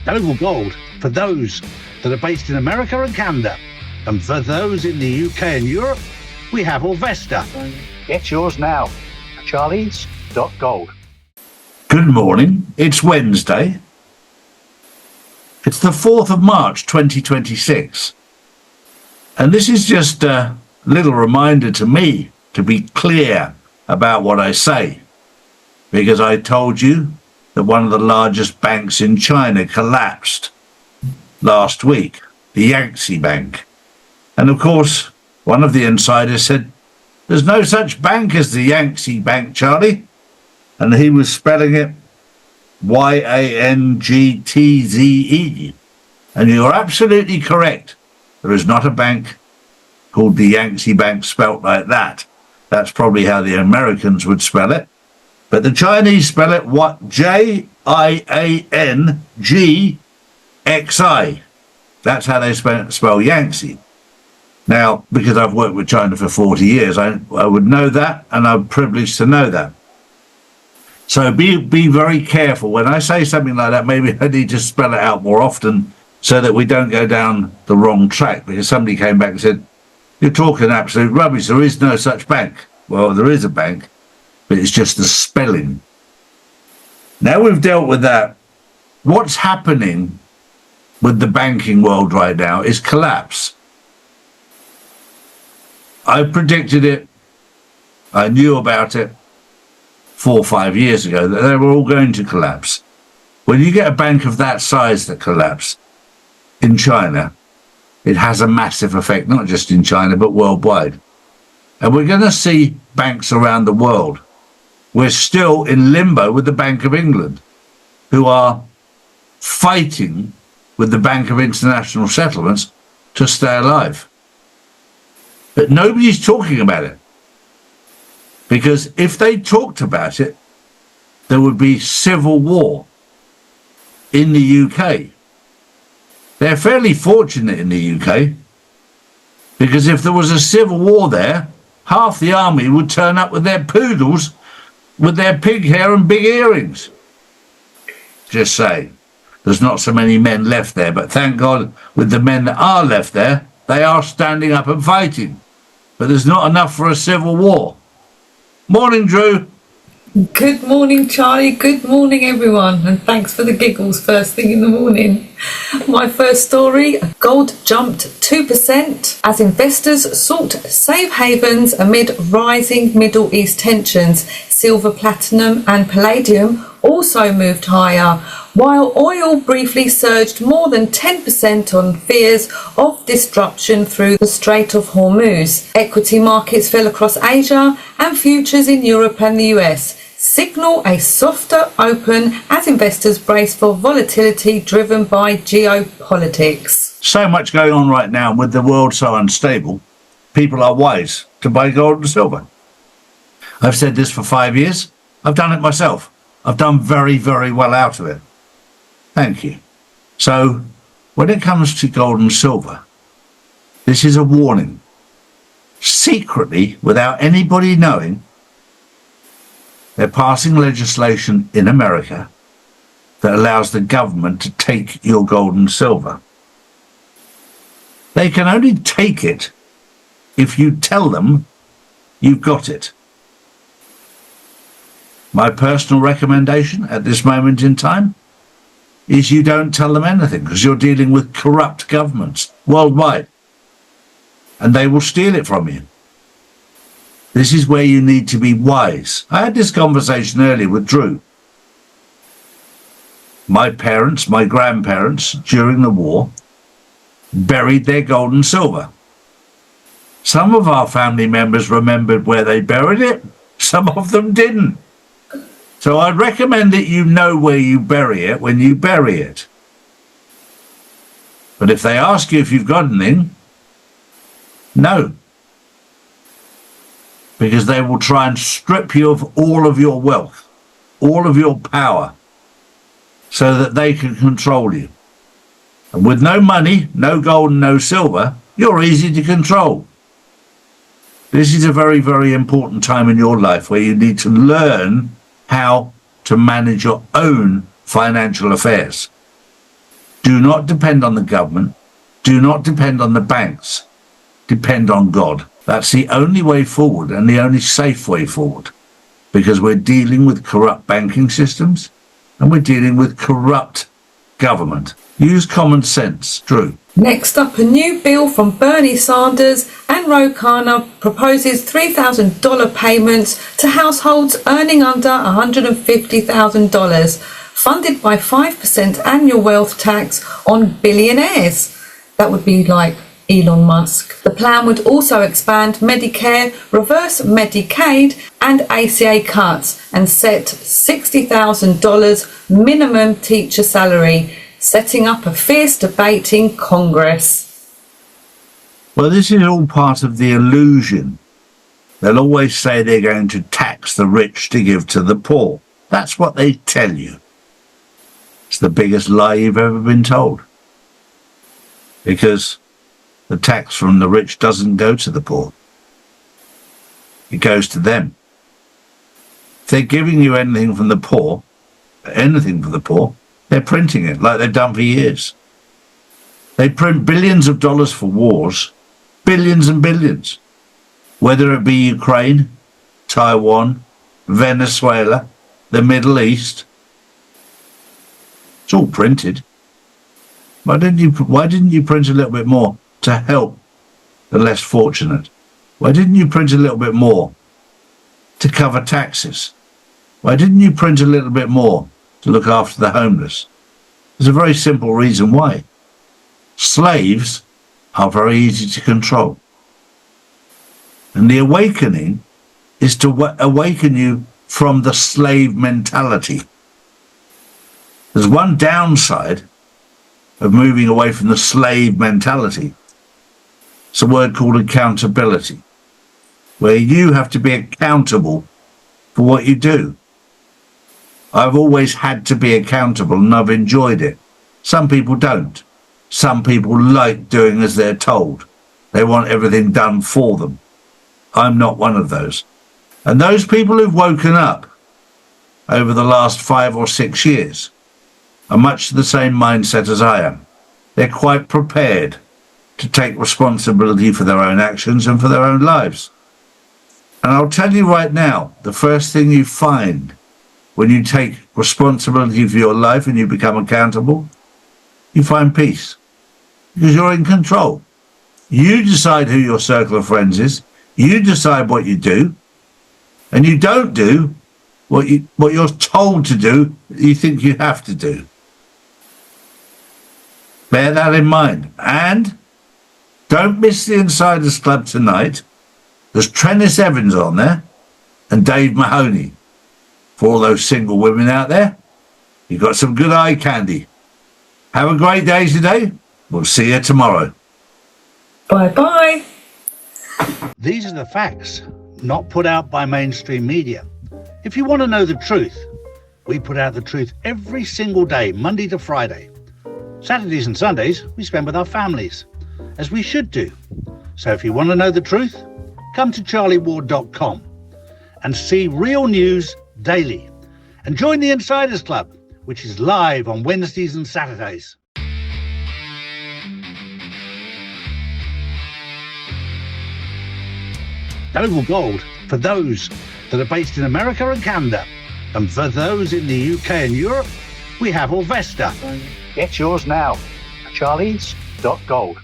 Global Gold for those that are based in America and Canada. And for those in the UK and Europe, we have Orvesta. Get yours now. Charlies.gold. Good morning. It's Wednesday. It's the 4th of March 2026. And this is just a little reminder to me to be clear about what I say. Because I told you that one of the largest banks in China collapsed last week, the Yangtze Bank. And of course, one of the insiders said, "There's no such bank as the Yangtze Bank, Charlie." And he was spelling it Yangtze. And you're absolutely correct. There is not a bank called the Yangtze Bank spelt like that. That's probably how the Americans would spell it. But the Chinese spell it Jiangxi. That's how they spell Yangtze. Now, because I've worked with China for 40 years, I would know that, and I'm privileged to know that. So be very careful. When I say something like that, maybe I need to spell it out more often so that we don't go down the wrong track. Because somebody came back and said, "You're talking absolute rubbish. There is no such bank." Well, there is a bank, but it's just the spelling. Now we've dealt with that. What's happening with the banking world right now is collapse. I predicted it. I knew about it 4 or 5 years ago that they were all going to collapse. When you get a bank of that size that collapse in China, it has a massive effect, not just in China, but worldwide. And we're going to see banks around the world. We're still in limbo with the Bank of England, who are fighting with the Bank of International Settlements to stay alive. But nobody's talking about it. Because if they talked about it, there would be civil war in the UK. They're fairly fortunate in the UK, because if there was a civil war there, half the army would turn up with their poodles, with their pig hair and big earrings. Just saying. There's not so many men left there, but thank God with the men that are left there, they are standing up and fighting. But there's not enough for a civil war. Morning, Drew. Good morning, Charlie. Good morning, everyone. And thanks for the giggles first thing in the morning. My first story, gold jumped 2% as investors sought safe havens amid rising Middle East tensions. Silver, platinum and palladium also moved higher, while oil briefly surged more than 10% on fears of disruption through the Strait of Hormuz. Equity markets fell across Asia, and futures in Europe and the US signal a softer open as investors brace for volatility driven by geopolitics. So much going on right now, with the world so unstable, people are wise to buy gold and silver. I've said this for 5 years. I've done it myself. I've done very, very well out of it. Thank you. So when it comes to gold and silver, this is a warning. Secretly, without anybody knowing, they're passing legislation in America that allows the government to take your gold and silver. They can only take it if you tell them you've got it. My personal recommendation at this moment in time is you don't tell them anything, because you're dealing with corrupt governments worldwide, and they will steal it from you. This is where you need to be wise. I had this conversation earlier with Drew. My parents, my grandparents, during the war, buried their gold and silver. Some of our family members remembered where they buried it. Some of them didn't. So I'd recommend that you know where you bury it when you bury it. But if they ask you if you've got anything, no. Because they will try and strip you of all of your wealth, all of your power, so that they can control you. And with no money, no gold and no silver, you're easy to control. This is a very, very important time in your life where you need to learn how to manage your own financial affairs. Do not depend on the government. Do not depend on the banks. Depend on God. That's the only way forward and the only safe way forward, because we're dealing with corrupt banking systems and we're dealing with corrupt government. Use common sense, Drew. Next up, a new bill from Bernie Sanders and Ro Khanna proposes $3,000 payments to households earning under $150,000, funded by 5% annual wealth tax on billionaires. That would be like Elon Musk. The plan would also expand Medicare, reverse Medicaid and ACA cuts and set $60,000 minimum teacher salary, setting up a fierce debate in Congress. Well, this is all part of the illusion. They'll always say they're going to tax the rich to give to the poor. That's what they tell you. It's the biggest lie you've ever been told. Because the tax from the rich doesn't go to the poor. It goes to them. If they're giving you anything from the poor, they're printing it like they've done for years. They print billions of dollars for wars, billions and billions, whether it be Ukraine, Taiwan, Venezuela, the Middle East. It's all printed. Why didn't you print a little bit more to help the less fortunate? Why didn't you print a little bit more to cover taxes? Why didn't you print a little bit more to look after the homeless? There's a very simple reason why. Slaves are very easy to control. And the awakening is to awaken you from the slave mentality. There's one downside of moving away from the slave mentality. It's a word called accountability, where you have to be accountable for what you do. I've always had to be accountable and I've enjoyed it. Some people don't. Some people like doing as they're told. They want everything done for them. I'm not one of those. And those people who've woken up over the last 5 or 6 years are much the same mindset as I am. They're quite prepared to take responsibility for their own actions and for their own lives. And I'll tell you right now, the first thing you find when you take responsibility for your life and you become accountable, you find peace. Because you're in control. You decide who your circle of friends is. You decide what you do. And you don't do what you're told to do, you think you have to do. Bear that in mind. And don't miss the Insiders Club tonight. There's Trennis Evans on there and Dave Mahoney. For all those single women out there, you've got some good eye candy. Have a great day today. We'll see you tomorrow. Bye-bye. These are the facts, not put out by mainstream media. If you want to know the truth, we put out the truth every single day, Monday to Friday. Saturdays and Sundays we spend with our families, as we should do. So if you want to know the truth, come to charlieward.com and see real news daily. And join the Insiders Club, which is live on Wednesdays and Saturdays. Oval Gold for those that are based in America and Canada. And for those in the UK and Europe, we have Orvesta. Get yours now. Charlies.gold.